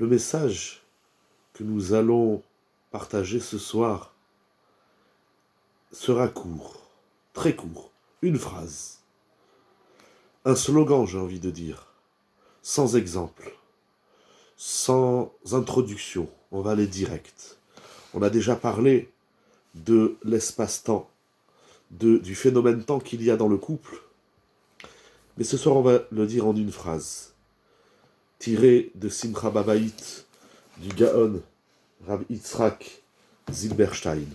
Le message que nous allons partager ce soir sera court, très court, une phrase, un slogan, j'ai envie de dire, sans exemple, sans introduction, on va aller direct. On a déjà parlé de l'espace-temps, du phénomène temps qu'il y a dans le couple, mais ce soir on va le dire en une phrase, tirée de Simcha Babaït, du Gaon Rav Yitzhak Zilberstein.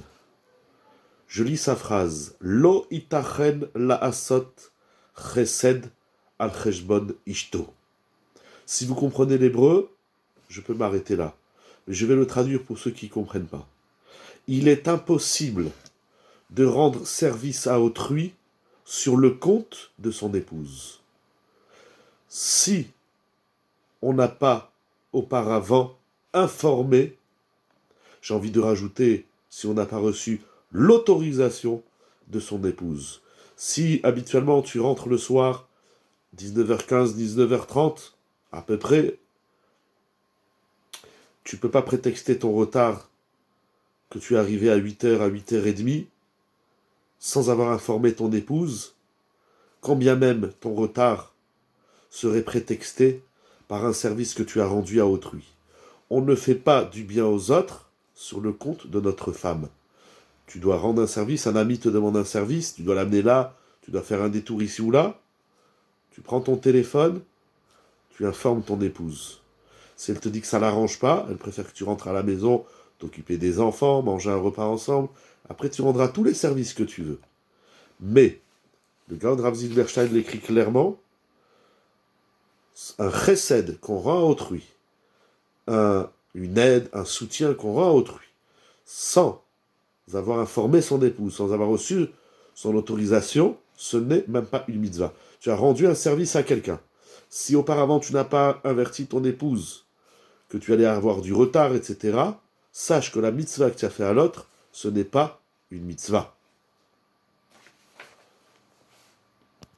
Je lis sa phrase. Lo itachen la'asot chesed al cheshbon ishto. Si vous comprenez l'hébreu, je peux m'arrêter là. Mais je vais le traduire pour ceux qui ne comprennent pas. Il est impossible de rendre service à autrui sur le compte de son épouse. Si on n'a pas auparavant informé, j'ai envie de rajouter, si on n'a pas reçu l'autorisation de son épouse. Si habituellement tu rentres le soir, 19h15, 19h30, à peu près, tu ne peux pas prétexter ton retard que tu es arrivé à 8h, à 8h30, sans avoir informé ton épouse, quand bien même ton retard serait prétexté par un service que tu as rendu à autrui. On ne fait pas du bien aux autres sur le compte de notre femme. Tu dois rendre un service, un ami te demande un service, tu dois l'amener là, tu dois faire un détour ici ou là, tu prends ton téléphone, tu informes ton épouse. Si elle te dit que ça ne l'arrange pas, elle préfère que tu rentres à la maison, t'occuper des enfants, manger un repas ensemble, après tu rendras tous les services que tu veux. Mais, le Gaon Rav Zilberstein l'écrit clairement, un chesed qu'on rend à autrui, une aide, un soutien qu'on rend à autrui, sans avoir informé son épouse, sans avoir reçu son autorisation, ce n'est même pas une mitzvah. Tu as rendu un service à quelqu'un. Si auparavant tu n'as pas averti ton épouse que tu allais avoir du retard, etc., sache que la mitzvah que tu as fait à l'autre, ce n'est pas une mitzvah.